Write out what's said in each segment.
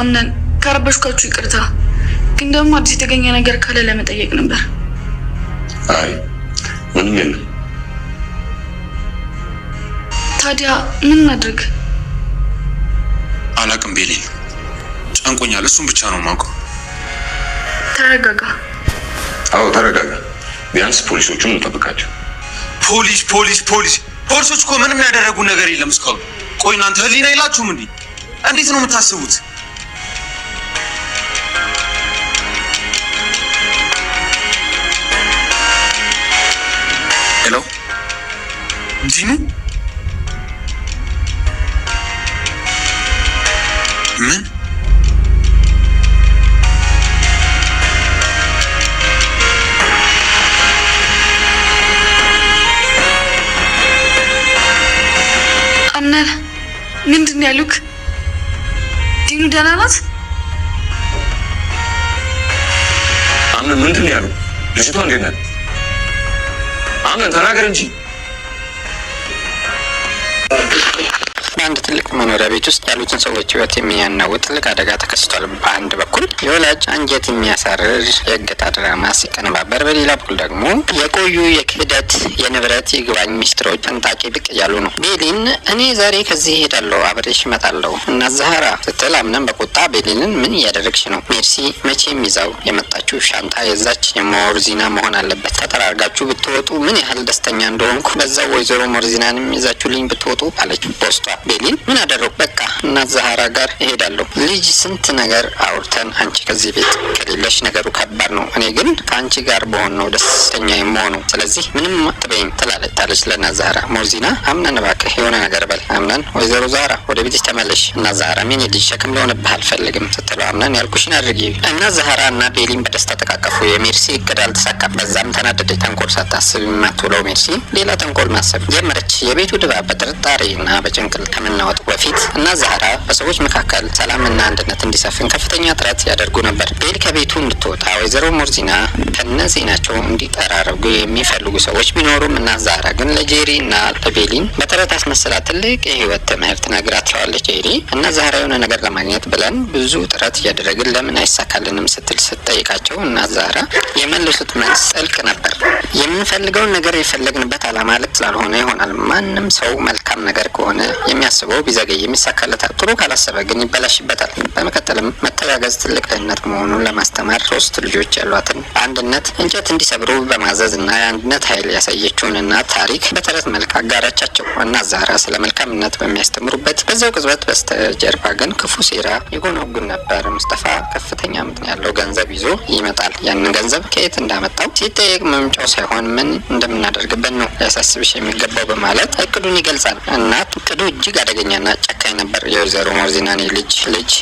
አምነን ካረበሽኳችሁ ይቅርታ። ግን ደግሞ አዲስ የተገኘ ነገር ካለ ለመጠየቅ ነበር። አይ ምንም የለም። ታዲያ ምን እናድርግ? አላቅም ቤሊን፣ ጨንቆኛል። እሱን ብቻ ነው የማውቀው። ተረጋጋ። አዎ ተረጋጋ። ቢያንስ ፖሊሶቹን እንጠብቃቸው። ፖሊሶች እኮ ምንም ያደረጉ ነገር የለም እስካሁን። ቆይ እናንተ ህሊና የላችሁም እንዴ? እንዴት ነው የምታስቡት? ሄሎ ዲኑ፣ ምን አምነን ምንድን ያሉክ? ዲኑ ደህና ናት? አምነን ምንድን ያሉ? ልጅቷ እንዴት ናት? አምነን ተናገር እንጂ። በአንድ ትልቅ መኖሪያ ቤት ውስጥ ያሉትን ሰዎች ህይወት የሚያናውጥ ትልቅ አደጋ ተከስቷል። በአንድ በኩል የወላጅ አንጀት የሚያሳርር የእገታ ድራማ ሲቀነባበር፣ በሌላ በኩል ደግሞ የቆዩ የክህደት የንብረት ይግባኝ ሚስጥሮች ፈንጣቂ ብቅ እያሉ ነው። ቤሊን እኔ ዛሬ ከዚህ ሄዳለሁ፣ አብሬሽ እመጣለሁ እና ዛህራ ስትል አምነን በቁጣ ቤሊንን ምን እያደረግሽ ነው? ሜርሲ መቼም ይዛው የመጣችው ሻንጣ የዛች የሞርዚና መሆን አለበት። ተጠራርጋችሁ ብትወጡ ምን ያህል ደስተኛ እንደሆንኩ በዛው ወይዘሮ ሞርዚናንም ይዛችሁልኝ ብትወጡ አለች በውስጧ። ቤሊን ምን አደረኩ? በቃ እና ዛህራ ጋር እሄዳለሁ። ልጅ ስንት ነገር አውርተን አንቺ ከዚህ ቤት ከሌለሽ ነገሩ ከባድ ነው። እኔ ግን ከአንቺ ጋር በሆን ነው ደስተኛ የምሆኑ። ስለዚህ ምንም አትበይኝ ትላለች ለና ዛህራ። ሞርዚና አምነን እባክህ የሆነ ነገር በል። አምነን ወይዘሮ ዛህራ ወደ ቤትሽ ተመለሽ እና ዛህራ ምን ልጅ ሸክም ልሆንብህ አልፈልግም ስትለው አምነን ያልኩሽን አድርጊ እና ዛህራ እና ቤሊን በደስታ ተቃቀፉ። የሜርሲ እቅድ አልተሳካም። በዛም ተናደደች። ተንኮል ሳታስብ የማትውለው ሜርሲ ሌላ ተንኮል ማሰብ ጀመረች። የቤቱ ድባብ በጥርጣሬ እና በጭንቅል ከመናወጡ በፊት እና ዛህራ በሰዎች መካከል ሰላምና አንድነት እንዲሰፍን ከፍተኛ ጥረት ያደርጉ ነበር። ቤል ከቤቱ እንድትወጣ ወይዘሮ ሞርዚና ከነዜናቸው እንዲጠራረጉ የሚፈልጉ ሰዎች ቢኖሩም እና ዛህራ ግን ለጄሪ እና ለቤሊን በጥረት አስመስላ ትልቅ የህይወት ትምህርት ነግራቸዋለች። ጄሪ እና ዛህራ የሆነ ነገር ለማግኘት ብለን ብዙ ጥረት እያደረግን ለምን አይሳካልንም ስትል ስትጠይቃቸው እና ዛህራ የመለሱት መልስ ጥልቅ ነበር። የምንፈልገውን ነገር የፈለግንበት አላማ ልክ ስላልሆነ ይሆናል። ማንም ሰው መልካም ነገር ከሆነ የሚያስበው ቢዘገይ የሚሳካለታል። ጥሩ ካላሰበ ግን ይበላሽበታል። በመቀጠልም መተጋገዝ ትልቅ ደህንነት መሆኑን ለማስተማር 3 ልጆች ያሏትን በአንድነት እንጨት እንዲሰብሩ በማዘዝ እና የአንድነት ኃይል ያሳየችውን እናት ታሪክ በተረት መልክ አጋራቻቸው እና ዛህራ ስለ መልካምነት በሚያስተምሩበት በዛው ቅጽበት በስተጀርባ ግን ክፉ ሴራ ይጎነጉን ነበር። ሙስጠፋ ከፍተኛ መጠን ያለው ገንዘብ ይዞ ይመጣል። ያንን ገንዘብ ከየት እንዳመጣው ሲጠየቅ መምጫው ሳይሆን ምን እንደምናደርግበት ነው ሊያሳስብሽ የሚገባው በማለት እቅዱን ይገልጻል። እናት እቅዱ እጅግ አደገኛና ጨካኝ ነበር። የወይዘሮ ሞርዚናን ልጅ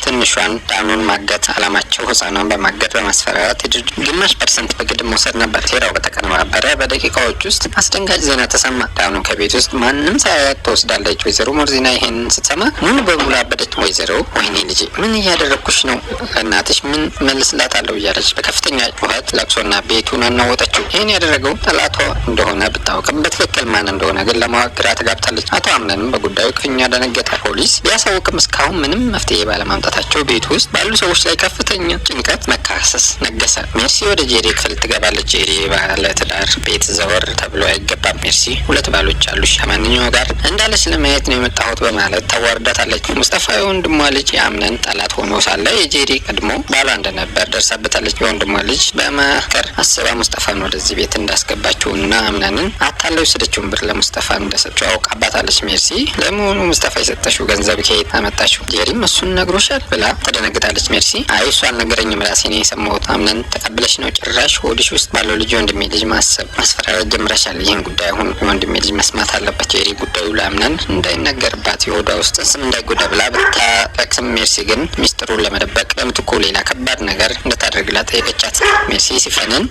ትንሿን ዳኑን ማገት አላማቸው ህፃኗን በማገት በማስፈራራት ግማሽ % በግድ መውሰድ ነበር። ሴራው በተቀነባበረ በደቂቃዎች ውስጥ አስደንጋጭ ዜና ተሰማ። ዳኑ ከቤት ውስጥ ማንም ሳያያት ትወስዳለች። ወይዘሮ ሞርዚና ይሄን ስትሰማ ሙሉ በሙሉ አበደች። ወይዘሮ ወይኔ ልጄ ምን እያደረግኩሽ ነው? ለእናትሽ ምን መልስላታለሁ እያለች በከፍተኛ ጩኸት ለቅሶና ቤቱን አናወጠችው። ይህን ያደረገው ጠላቷ እንደሆነ ብታወቅም በትክክል ማን እንደሆነ ግን ለማወቅ ግራ ተጋብታለች። አቶ አምነንም በጉዳዩ ክፉኛ ደነገጠ። ፖሊስ ቢያሳውቅም እስካሁን ምንም መፍትሄ ባለማምጣታቸው ቤት ውስጥ ባሉ ሰዎች ላይ ከፍተኛ ጭንቀት፣ መካሰስ ነገሰ። ሜርሲ ወደ ጄሪ ክፍል ትገባለች። ጄሪ ባለ ትዳር ቤት ዘወር ተብሎ አይገባም። ሜርሲ 2 ባሎች አሉሽ፣ ከማንኛው ጋር እንዳለች ለማየት ነው የመጣሁት በማለት ታዋርዳታለች። ሙስጠፋ የወንድሟ ልጅ የአምነን ጠላት ሆኖ ሳለ የጄሪ ቀድሞ ባሏ እንደነበር ደርሳበታለች። የወንድሟ ልጅ በማከር አስባ ሙስጠፋን ወደዚህ ቤት እንዳስገባችውና አምነንን አታለው የወሰደችውን ብር ለሙስጠፋ እንደሰጠችው አውቃባታለች። ሜርሲ ለመሆኑ ሙስጠፋ የሰጠሽው ገንዘብ ከየት አመጣሽው? ጄሪም እሱን ነግሮሻል ብላ ተደነግጣለች። ሜርሲ አይ እሱ አልነገረኝም ራሴ ነው የሰማሁት። አምነን ተቀብለሽ ነው? ጭራሽ ሆድሽ ውስጥ ባለው ልጅ ወንድሜ ልጅ ማሰብ ማስፈራራት ጀምረሻል። ይህን ጉዳይ አሁን ወንድሜ ልጅ መስማት አለበት። ጄሪ ጉዳዩ ለአምነን እንዳይነገርባት የሆዷ ውስጥ ስም እንዳይጎዳ ብላ ብታረቅስም ሜርሲ ግን ሚስጥሩን ለመደበቅ በምትኩ ሌላ ከባድ ነገር እንድታደርግላት ጠየቀቻት። ሜርሲ ሲፈንን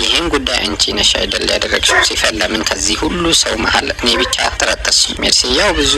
ይህን ጉዳይ አንቺ ነሽ አይደል ያደረግሽው? ሲፈን ለምን ከዚህ ሁሉ ሰው መሀል እኔ ብቻ ተረጠርሽ? ሜርሲ ያው ብዙ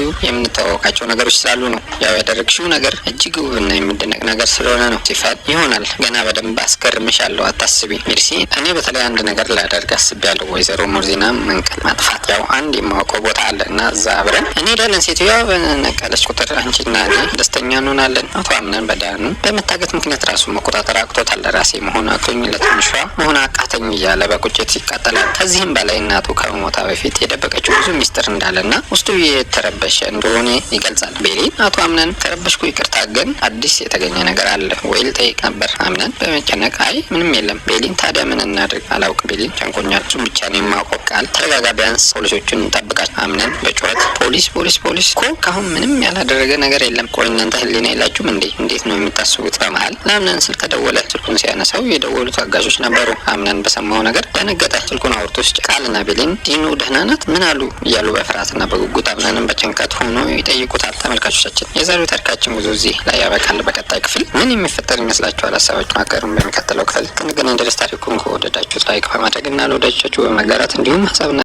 የምታወቃቸው ነገሮች ስላሉ ነው። ያው ያደረግሽው ነገር እጅግ ውብና የሚደነቅ ነገር ስለሆነ ነው። ሲፈል ይሆናል ገና በደንብ አስገርምሻለሁ፣ አታስቢ ሜርሲ። እኔ በተለይ አንድ ነገር ላደርግ አስቤያለሁ። ወይዘሮ ሙርዚና መንቀል ማጥፋት ያው አንድ የማውቀው ቦታ አለ እና እዛ አብረን እንሄዳለን። ሴትዮዋ በነቀለች ቁጥር አንቺና እኔ ደስተኛ እንሆናለን። አቶ አምነን በዳኑ በመታገት ምክንያት ራሱ መቆጣጠር አቅቶታል። ለራሴ መሆን አቅቶኝ ለትንሿ መሆን አቃተኝ እያለ በቁጭት ይቃጠላል። ከዚህም በላይ እናቱ ከመሞታ በፊት የደበቀችው ብዙ ሚስጥር እንዳለና ውስጡ የተረበሸ እንደሆነ ይገልጻል። ቤሊን አቶ አምነን ተረበሽኩ፣ ይቅርታ ግን አዲስ የተገኘ ነገር አለ ወይ ልጠይቅ ነበር። አምነን በመጨነቅ አይ ምንም የለም። ቤሊን ታዲያ ምን እናድርግ? አላውቅም ቤሊን ጨንቆኛል። እሱም ብቻ ነው የማውቀው። ቃል ተረጋጋ፣ ቢያንስ ፖሊሶቹን እንጠብቃቸው። አምነን በጩኸት ፖሊስ እኮ ካሁን ምንም ያላደረገ ነገር የለም። ቆይ እናንተ ህሊና የላችሁም እንዴ? እንዴት ነው የምታስቡት? በመሀል ለአምነን ስልክ ተደወለ። ስልኩን ሲያነሳው የደወሉት አጋዦች ነበሩ። አምነን በሰማው ነገር ደነገጠ። ስልኩን አውርቶ ቃልና ቤሊን ዲኑ ደህና ናት ምን አሉ እያሉ በፍርሃትና በጉጉት አምነንን በጭንቀት ሆኖ ይጠይቁታል። ተመልካቾቻችን የዛሬው ታሪካችን ጉዞ እዚህ ላይ ያበቃል። በቀጣይ ክፍል ምን የሚፈጠር ይመስላችኋል? ሀሳባችሁን አጋሩን። በሚቀጥለው ክፍል ከእንደገና ድረስ ታሪኩን ከወደዳችሁት ላይክ በማድረግ እና ለወዳጆቻችሁ በመጋራት እንዲሁም ሀሳብና